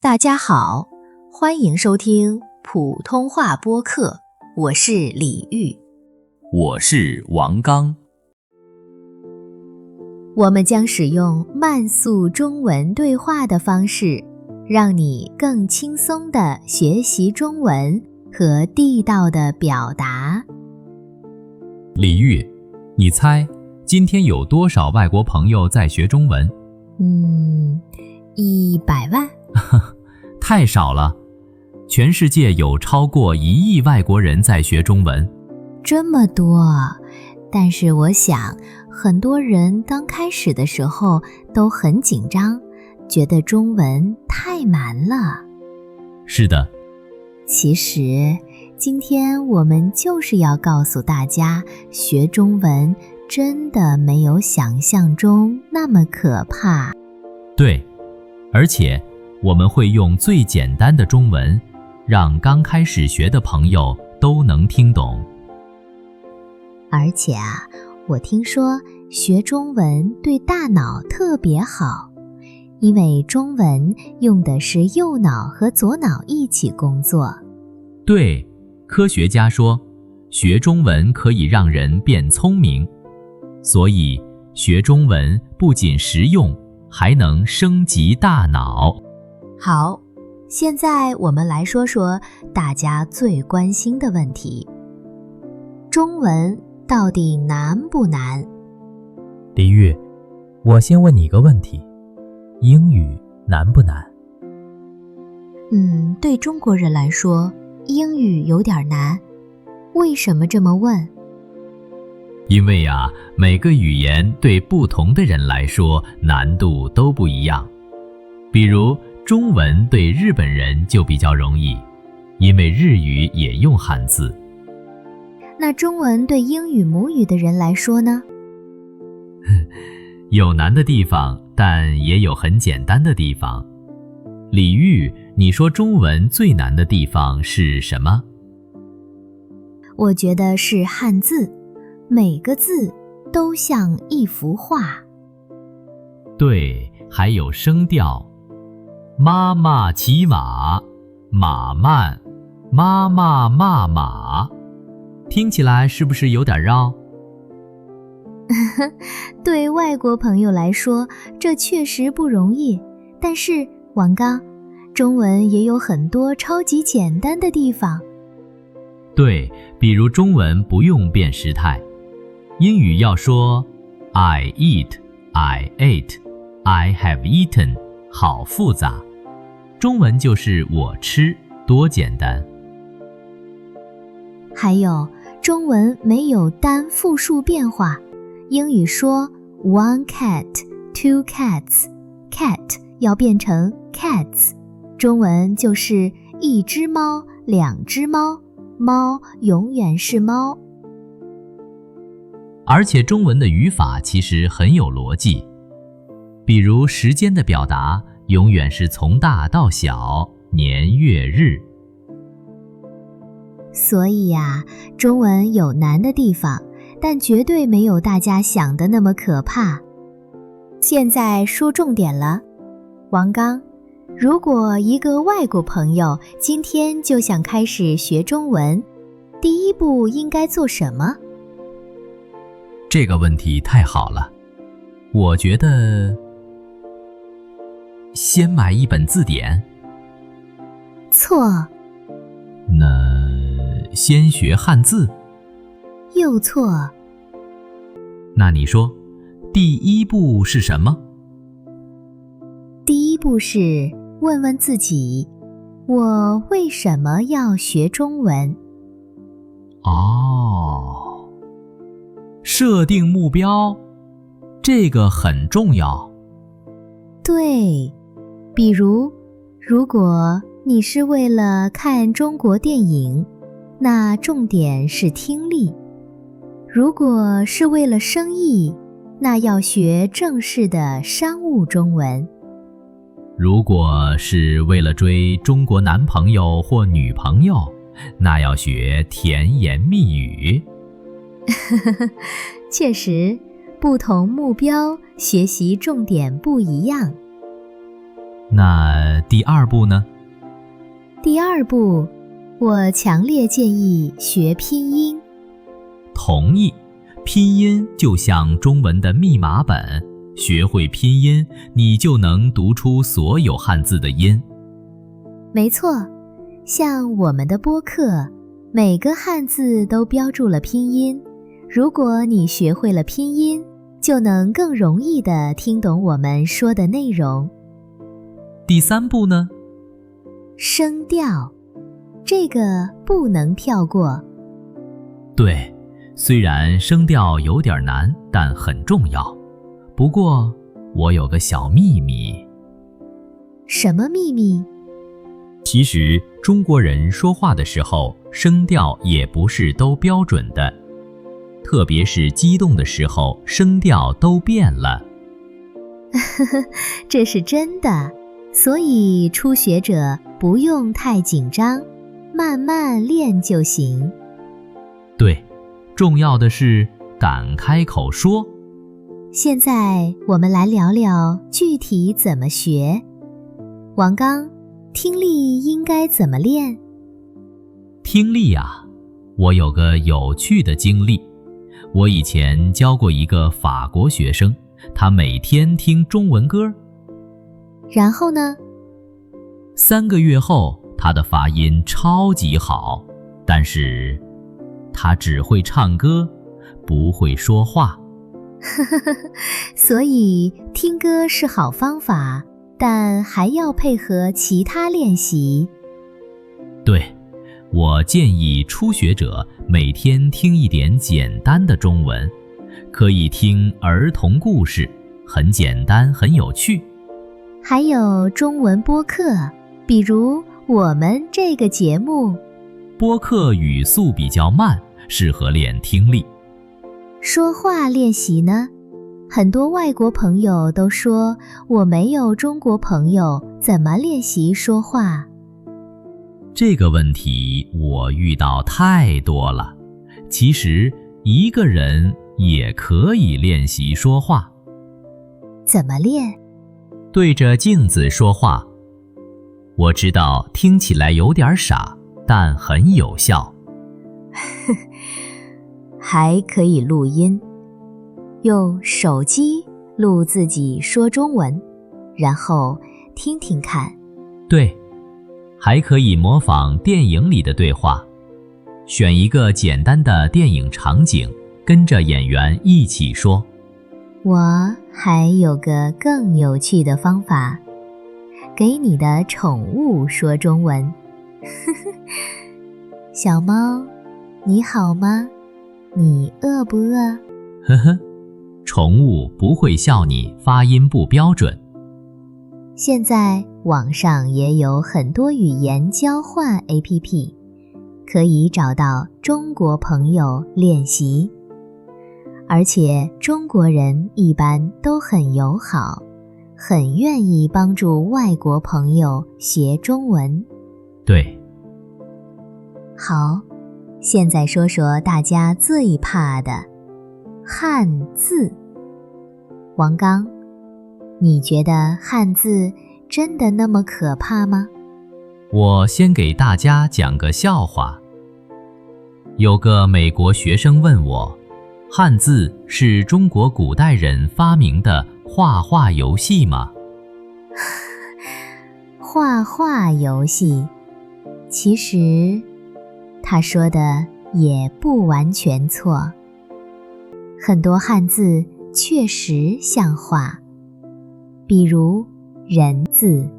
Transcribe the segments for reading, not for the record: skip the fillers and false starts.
大家好，欢迎收听普通话播客，我是李玉，我是王刚。我们将使用慢速中文对话的方式，让你更轻松地学习中文和地道的表达。李玉，你猜今天有多少外国朋友在学中文？100万？太少了，全世界有超过1亿外国人在学中文。这么多，但是我想很多人刚开始的时候都很紧张，觉得中文太难了。是的。其实今天我们就是要告诉大家，学中文真的没有想象中那么可怕。对，而且我们会用最简单的中文，让刚开始学的朋友都能听懂。而且我听说学中文对大脑特别好，因为中文用的是右脑和左脑一起工作。对，科学家说，学中文可以让人变聪明，所以学中文不仅实用，还能升级大脑。好，现在我们来说说大家最关心的问题：中文到底难不难？李玉，我先问你一个问题，英语难不难？对中国人来说，英语有点难。为什么这么问？因为每个语言对不同的人来说难度都不一样。比如中文对日本人就比较容易，因为日语也用汉字。那中文对英语母语的人来说呢？有难的地方，但也有很简单的地方。李玉，你说中文最难的地方是什么？我觉得是汉字，每个字都像一幅画。对，还有声调。妈妈骑马，马慢，妈妈骂马，听起来是不是有点绕？对外国朋友来说，这确实不容易。但是王刚，中文也有很多超级简单的地方。对，比如中文不用变时态，英语要说 I eat, I ate, I have eaten， 好复杂。中文就是我吃，多简单。还有，中文没有单复数变化，英语说 one cat, two cats, cat 要变成 cats， 中文就是一只猫，两只猫，猫永远是猫。而且中文的语法其实很有逻辑，比如时间的表达永远是从大到小，年月日。所以中文有难的地方，但绝对没有大家想的那么可怕。现在说重点了，王刚，如果一个外国朋友今天就想开始学中文，第一步应该做什么？这个问题太好了，我觉得先买一本字典。错。那先学汉字？又错。那你说，第一步是什么？第一步是问问自己，我为什么要学中文？设定目标，这个很重要。对，比如，如果你是为了看中国电影，那重点是听力；如果是为了生意，那要学正式的商务中文；如果是为了追中国男朋友或女朋友，那要学甜言蜜语。确实，不同目标，学习重点不一样。那第2步呢？第2步，我强烈建议学拼音。同意，拼音就像中文的密码本，学会拼音，你就能读出所有汉字的音。没错，像我们的播客，每个汉字都标注了拼音。如果你学会了拼音，就能更容易地听懂我们说的内容。第3步呢？声调，这个不能跳过。对，虽然声调有点难，但很重要。不过，我有个小秘密。什么秘密？其实，中国人说话的时候，声调也不是都标准的。特别是激动的时候，声调都变了。这是真的，所以初学者不用太紧张，慢慢练就行。对，重要的是敢开口说。现在我们来聊聊具体怎么学。王刚，听力应该怎么练？听力啊，我有个有趣的经历。我以前教过一个法国学生，他每天听中文歌。然后呢？3个月后，他的发音超级好，但是他只会唱歌，不会说话。所以听歌是好方法，但还要配合其他练习。对，我建议初学者每天听一点简单的中文，可以听儿童故事，很简单，很有趣。还有中文播客，比如我们这个节目。播客语速比较慢，适合练听力。说话练习呢？很多外国朋友都说我没有中国朋友，怎么练习说话？这个问题我遇到太多了。其实一个人也可以练习说话。怎么练？对着镜子说话。我知道听起来有点傻，但很有效。还可以录音，用手机录自己说中文，然后听听看。对，还可以模仿电影里的对话，选一个简单的电影场景，跟着演员一起说。我还有个更有趣的方法，给你的宠物说中文。小猫，你好吗？你饿不饿？呵呵，宠物不会笑你发音不标准。现在网上也有很多语言交换 APP， 可以找到中国朋友练习。而且中国人一般都很友好，很愿意帮助外国朋友学中文。对。好，现在说说大家最怕的汉字。王刚，你觉得汉字真的那么可怕吗？我先给大家讲个笑话。有个美国学生问我，汉字是中国古代人发明的画画游戏吗？画画游戏，其实他说的也不完全错。很多汉字确实像画，比如人字，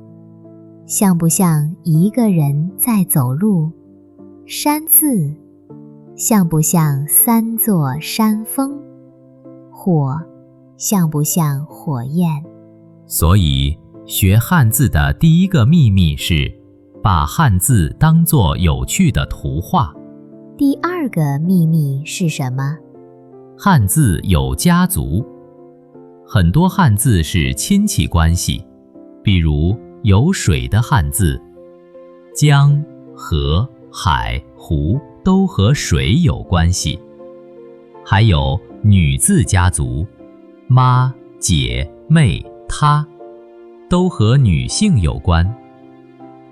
像不像一个人在走路？山字，像不像3座山峰？火，像不像火焰？所以学汉字的第一个秘密是把汉字当作有趣的图画。第2个秘密是什么？汉字有家族，很多汉字是亲戚关系，比如有水的汉字，江、河、海、湖都和水有关系。还有女字家族，妈、姐、妹、她。都和女性有关。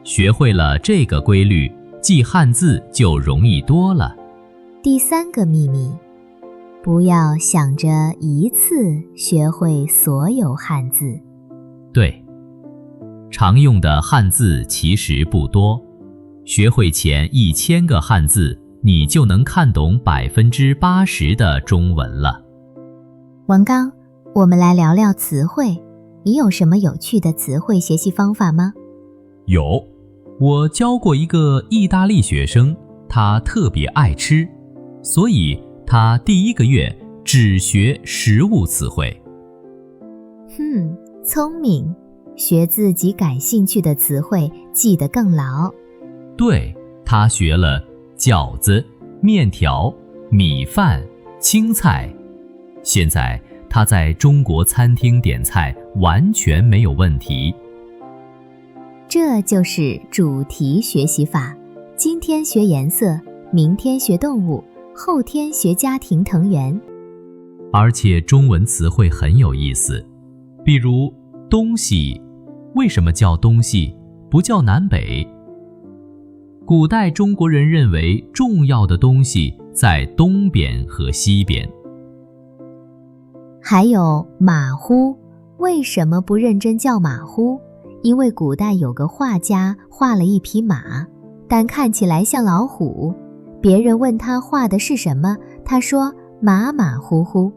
学会了这个规律，记汉字就容易多了。第3个秘密，不要想着一次学会所有汉字。对，常用的汉字其实不多，学会前1000个汉字，你就能看懂80%的中文了。王刚，我们来聊聊词汇。你有什么有趣的词汇学习方法吗？有，我教过一个意大利学生，他特别爱吃，所以他第1个月只学15词汇。聪明，学自己感兴趣的词汇，记得更牢。对，他学了饺子、面条、米饭、青菜，现在他在中国餐厅点菜完全没有问题。这就是主题学习法，今天学颜色，明天学动物，后天学家庭成员。而且中文词汇很有意思，比如东西，为什么叫东西，不叫南北？古代中国人认为重要的东西在东边和西边。还有马虎，为什么不认真叫马虎？因为古代有个画家画了一匹马，但看起来像老虎。别人问他画的是什么，他说马马虎虎。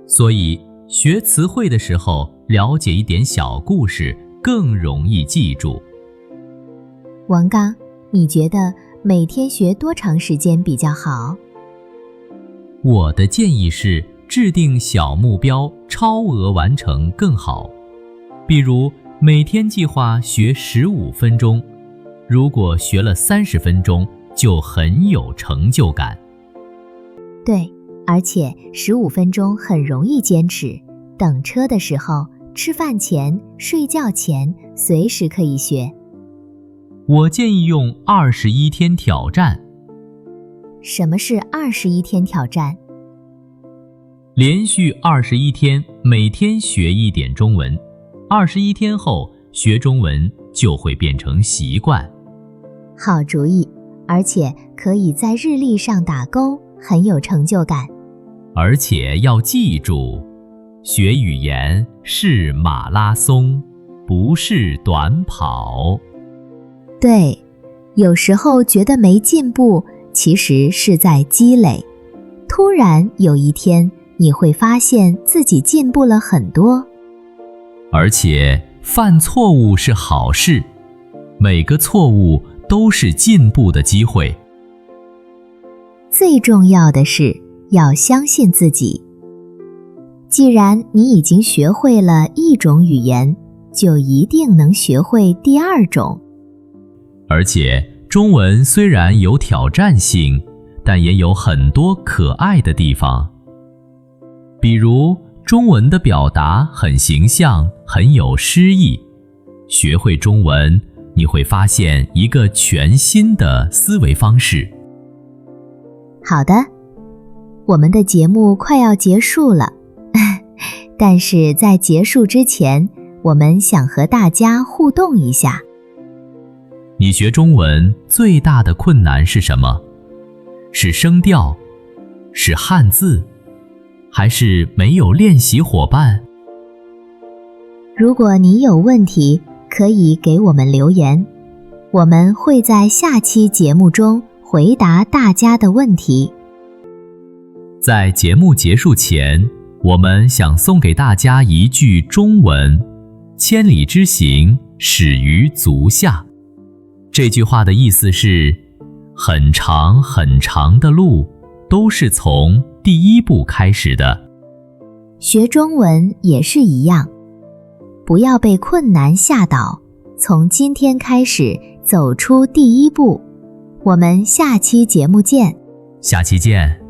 所以学词汇的时候，了解一点小故事更容易记住。王刚，你觉得每天学多长时间比较好？我的建议是制定小目标，超额完成更好。比如每天计划学15分钟，如果学了30分钟，就很有成就感。对，而且15分钟很容易坚持，等车的时候、吃饭前、睡觉前，随时可以学。我建议用21天挑战。什么是21天挑战？连续21天，每天学一点中文。21天后，学中文就会变成习惯。好主意，而且可以在日历上打勾，很有成就感。而且要记住，学语言是马拉松，不是短跑。对，有时候觉得没进步，其实是在积累。突然有一天，你会发现自己进步了很多。而且犯错误是好事，每个错误都是进步的机会。最重要的是要相信自己。既然你已经学会了一种语言，就一定能学会第2种。而且中文虽然有挑战性，但也有很多可爱的地方。比如中文的表达很形象，很有诗意。学会中文，你会发现一个全新的思维方式。好的，我们的节目快要结束了，但是在结束之前，我们想和大家互动一下。你学中文最大的困难是什么？是声调？是汉字？还是没有练习伙伴？如果你有问题，可以给我们留言，我们会在下期节目中回答大家的问题。在节目结束前，我们想送给大家一句中文：千里之行，始于足下。这句话的意思是，很长很长的路都是从第1步开始的。学中文也是一样，不要被困难吓倒，从今天开始走出第1步。我们下期节目见。下期见。